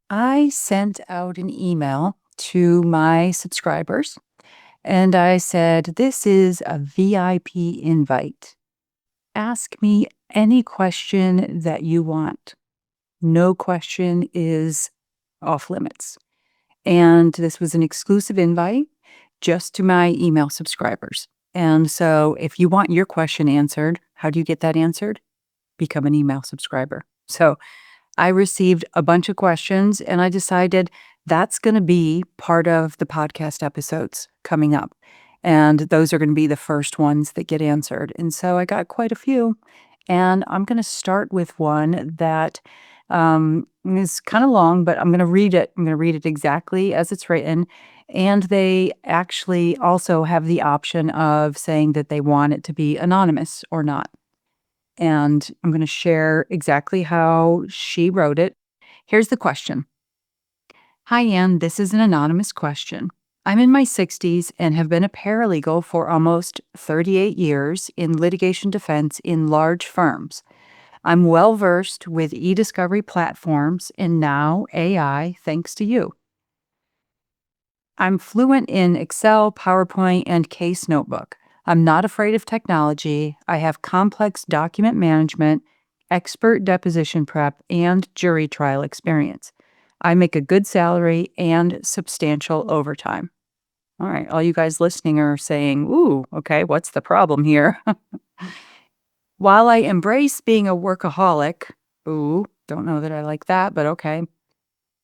I sent out an email to my subscribers and I said, "This is a VIP invite. Ask me any question that you want. No question is off limits." And this was an exclusive invite just to my email subscribers. And so if you want your question answered, how do you get that answered? Become an email subscriber. So I received a bunch of questions and I decided that's going to be part of the podcast episodes coming up. And those are going to be the first ones that get answered. And so I got quite a few. And I'm going to start with one that is kind of long, but I'm going to read it. I'm going to read it exactly as it's written. And they actually also have the option of saying that they want it to be anonymous or not. And I'm going to share exactly how she wrote it. Here's the question. Hi, Anne. This is an anonymous question. I'm in my 60s and have been a paralegal for almost 38 years in litigation defense in large firms. I'm well versed with e-discovery platforms and now AI, thanks to you. I'm fluent in Excel, PowerPoint, and Case Notebook. I'm not afraid of technology. I have complex document management, expert deposition prep, and jury trial experience. I make a good salary and substantial overtime. All right, all you guys listening are saying, "Ooh, okay, what's the problem here?" While I embrace being a workaholic, ooh, don't know that I like that, but okay.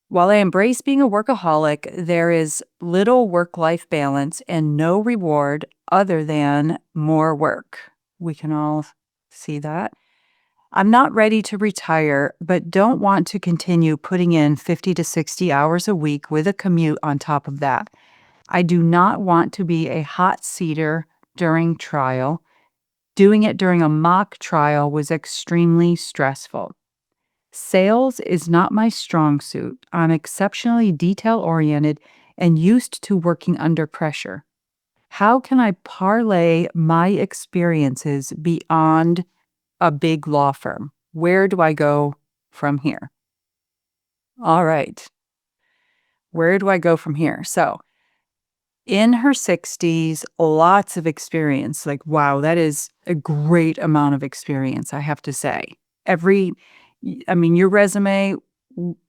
While I embrace being a workaholic, there is little work-life balance and no reward other than more work. We can all see that. I'm not ready to retire, but don't want to continue putting in 50 to 60 hours a week with a commute on top of that. I do not want to be a hot seater during trial. Doing it during a mock trial was extremely stressful. Sales is not my strong suit. I'm exceptionally detail oriented and used to working under pressure. How can I parlay my experiences beyond a big law firm? Where do I go from here? All right. Where do I go from here? So, in her 60s, lots of experience. Like, wow, that is a great amount of experience, I have to say. Your resume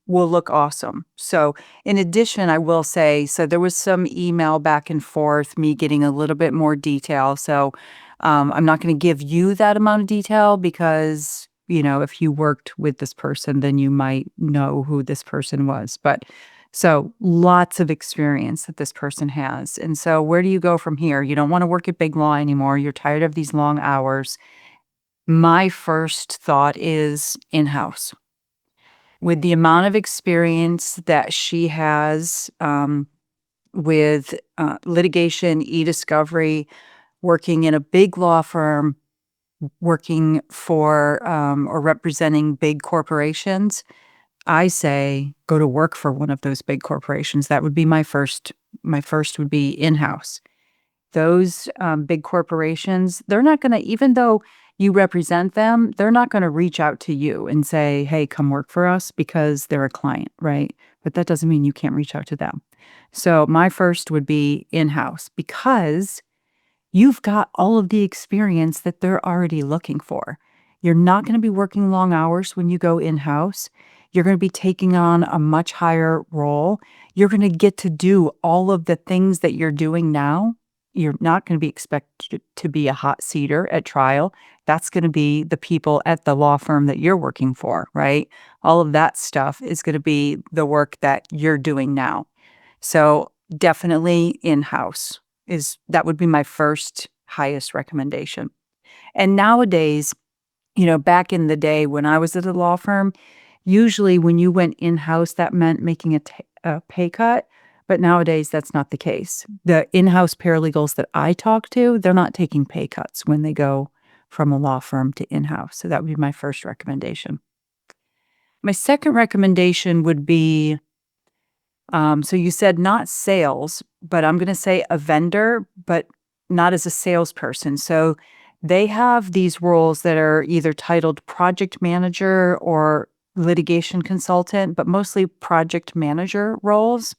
will look awesome. So, in addition, I will say, so there was some email back and forth, me getting a little bit more detail. So, I'm not going to give you that amount of detail because, if you worked with this person, then you might know who this person was. But so lots of experience that this person has. And so where do you go from here? You don't want to work at big law anymore. You're tired of these long hours. My first thought is in-house. With the amount of experience that she has with litigation, e-discovery, working in a big law firm, working for or representing big corporations, I say go to work for one of those big corporations. That would be my first. My first would be in-house. Those big corporations, they're not going to, even though you represent them, they're not going to reach out to you and say, "Hey, come work for us," because they're a client, right? But that doesn't mean you can't reach out to them. So my first would be in-house because you've got all of the experience that they're already looking for. You're not going to be working long hours when you go in-house. You're going to be taking on a much higher role. You're going to get to do all of the things that you're doing now. You're not going to be expected to be a hot seater at trial. That's going to be the people at the law firm that you're working for, right? All of that stuff is going to be the work that you're doing now. So definitely in-house that would be my first highest recommendation. And nowadays, back in the day when I was at a law firm, usually when you went in-house, that meant making a pay cut. But nowadays, that's not the case. The in-house paralegals that I talk to, they're not taking pay cuts when they go from a law firm to in-house. So that would be my first recommendation. My second recommendation would be, so you said not sales, but I'm going to say a vendor, but not as a salesperson. So they have these roles that are either titled project manager or litigation consultant, but mostly project manager roles.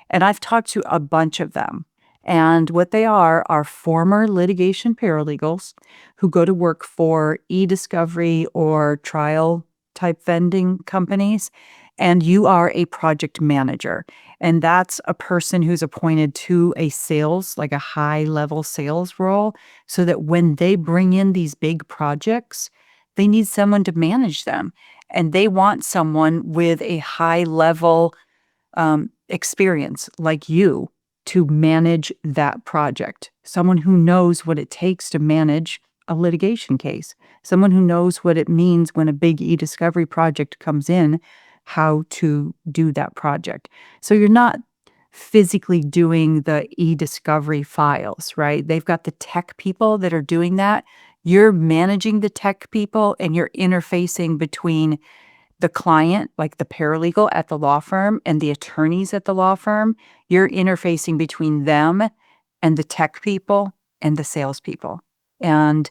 And I've talked to a bunch of them. And what they are former litigation paralegals who go to work for e-discovery or trial type vending companies. And you are a project manager. And that's a person who's appointed to a sales, like a high level sales role, so that when they bring in these big projects, they need someone to manage them. And they want someone with a high level experience like you to manage that project. Someone who knows what it takes to manage a litigation case. Someone who knows what it means when a big e-discovery project comes in, how to do that project. So you're not physically doing the e-discovery files, right? They've got the tech people that are doing that. You're managing the tech people and you're interfacing between the client, like the paralegal at the law firm and the attorneys at the law firm. You're interfacing between them and the tech people and the salespeople. And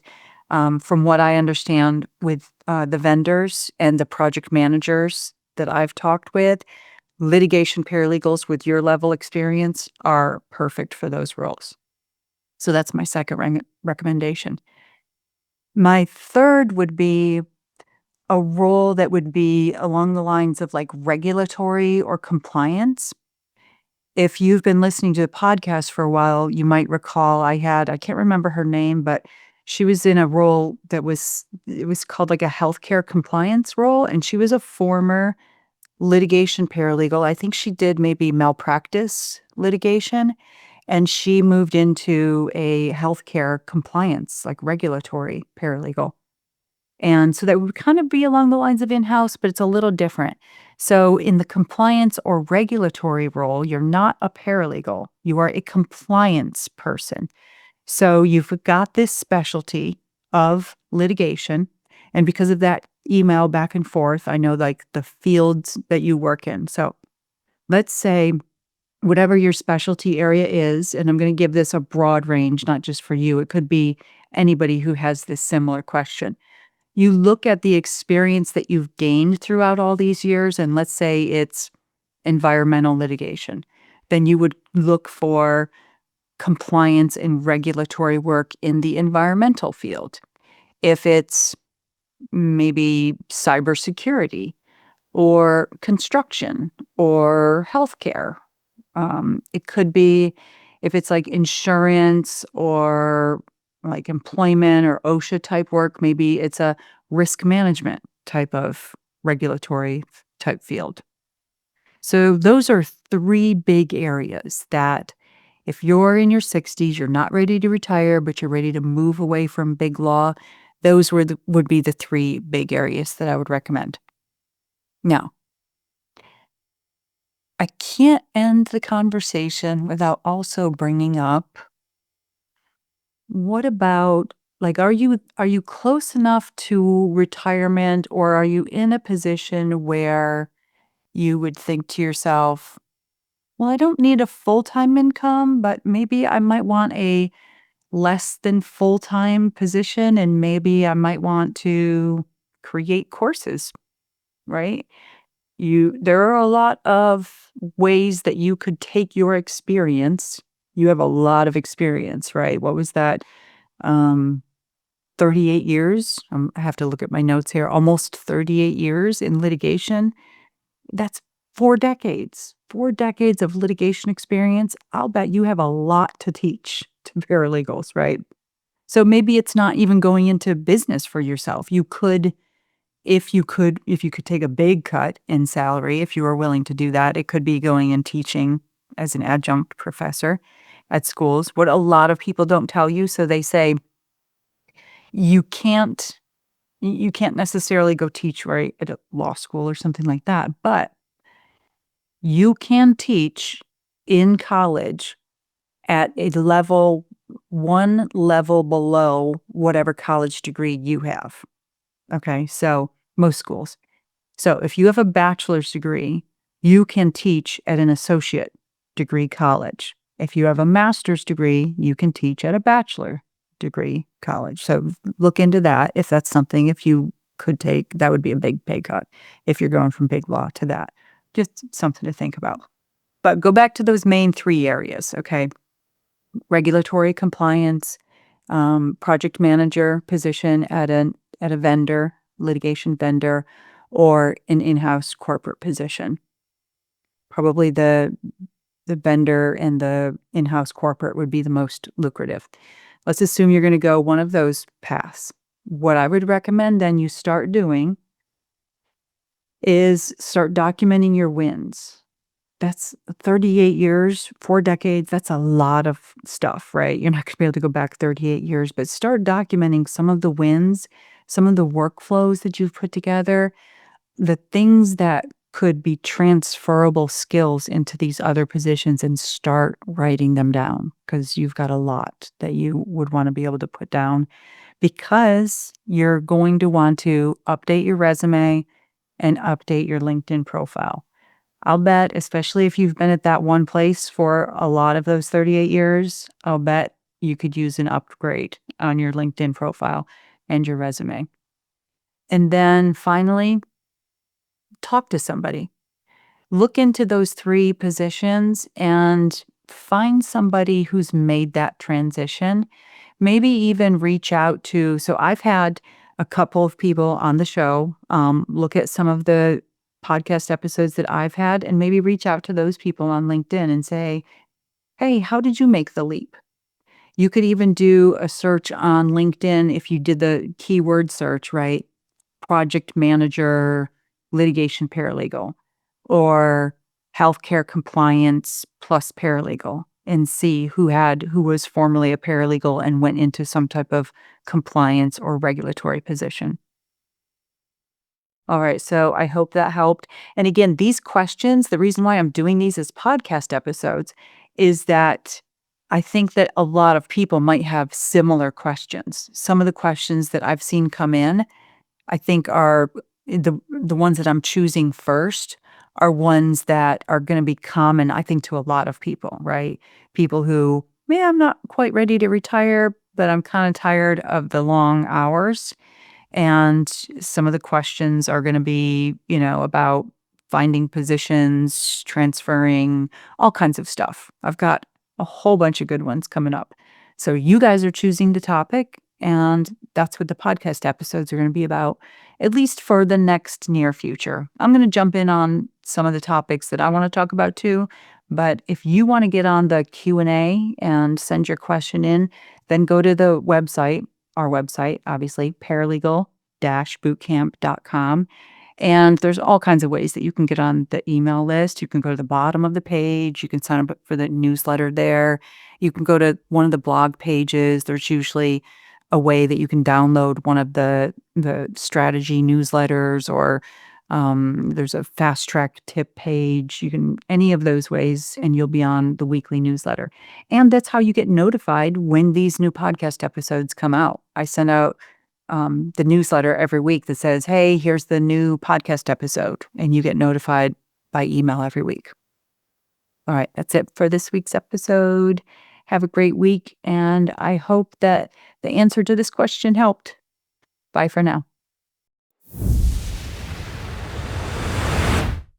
from what I understand with the vendors and the project managers that I've talked with, litigation paralegals with your level experience are perfect for those roles. So that's my second recommendation. My third would be a role that would be along the lines of like regulatory or compliance. If you've been listening to the podcast for a while, you might recall I can't remember her name, but she was in a role it was called like a healthcare compliance role. And she was a former litigation paralegal. I think she did maybe malpractice litigation. And she moved into a healthcare compliance, like regulatory paralegal. And so that would kind of be along the lines of in-house, but it's a little different. So in the compliance or regulatory role, you're not a paralegal. You are a compliance person. So you've got this specialty of litigation. And because of that email back and forth, I know like the fields that you work in. So let's say whatever your specialty area is, and I'm going to give this a broad range, not just for you. It could be anybody who has this similar question. You look at the experience that you've gained throughout all these years, and let's say it's environmental litigation, then you would look for compliance and regulatory work in the environmental field. If it's maybe cybersecurity or construction or healthcare, it could be if it's like insurance or like employment or OSHA type work, maybe it's a risk management type of regulatory type field. So those are three big areas that if you're in your 60s, you're not ready to retire, but you're ready to move away from big law, those would be the three big areas that I would recommend. Now, I can't end the conversation without also bringing up, what about like are you close enough to retirement, or are you in a position where you would think to yourself, well, I don't need a full-time income, but maybe I might want a less than full-time position, and maybe I might want to create courses, right? There are a lot of ways that you could take your experience. You have a lot of experience, right? What was that? 38 years. I have to look at my notes here. Almost 38 years in litigation. That's 4 decades. 4 decades of litigation experience. I'll bet you have a lot to teach to paralegals, right? So maybe it's not even going into business for yourself. You could if you could take a big cut in salary, if you were willing to do that, it could be going and teaching as an adjunct professor at schools. What a lot of people don't tell you, so they say you can't necessarily go teach right at a law school or something like that, but you can teach in college at a level, one level below whatever college degree you have. Okay, so most schools. So if you have a bachelor's degree, you can teach at an associate degree college. If you have a master's degree, you can teach at a bachelor degree college. So look into that if that's something, if you that would be a big pay cut if you're going from big law to that. Just something to think about. But go back to those main 3 areas, okay? Regulatory compliance, project manager position at a vendor, litigation vendor, or an in-house corporate position. Probably the vendor and the in-house corporate would be the most lucrative. Let's assume you're gonna go one of those paths. What I would recommend then you start doing is start documenting your wins. That's 38 years, 4 decades, that's a lot of stuff, right? You're not gonna be able to go back 38 years, but start documenting some of the wins, some of the workflows that you've put together, the things that could be transferable skills into these other positions, and start writing them down because you've got a lot that you would wanna be able to put down because you're going to want to update your resume and update your LinkedIn profile. I'll bet, especially if you've been at that one place for a lot of those 38 years, I'll bet you could use an upgrade on your LinkedIn profile and your resume. And then finally, talk to somebody. Look into those 3 positions and find somebody who's made that transition. Maybe even reach out to so I've had a couple of people on the show, look at some of the podcast episodes that I've had and maybe reach out to those people on LinkedIn and say, "Hey, how did you make the leap?" You could even do a search on LinkedIn if you did the keyword search, right? Project manager, litigation paralegal, or healthcare compliance plus paralegal, and see who was formerly a paralegal and went into some type of compliance or regulatory position. All right, so I hope that helped. And again, these questions, the reason why I'm doing these as podcast episodes is that I think that a lot of people might have similar questions. Some of the questions that I've seen come in, I think are the ones that I'm choosing first are ones that are gonna be common, I think, to a lot of people, right? People who, "Yeah, I'm not quite ready to retire, but I'm kinda tired of the long hours." And some of the questions are gonna be, about finding positions, transferring, all kinds of stuff. I've got a whole bunch of good ones coming up. So you guys are choosing the topic, and that's what the podcast episodes are gonna be about, at least for the next near future. I'm gonna jump in on some of the topics that I wanna talk about too, but if you wanna get on the Q&A and send your question in, then go to the website, our website, obviously, paralegal-bootcamp.com. And there's all kinds of ways that you can get on the email list. You can go to the bottom of the page. You can sign up for the newsletter there. You can go to one of the blog pages. There's usually a way that you can download one of the strategy newsletters, or there's a fast track tip page. You can any of those ways, and you'll be on the weekly newsletter. And that's how you get notified when these new podcast episodes come out. I send out the newsletter every week that says, "Hey, here's the new podcast episode," and you get notified by email every week. All right, that's it for this week's episode. Have a great week, and I hope that the answer to this question helped. Bye for now.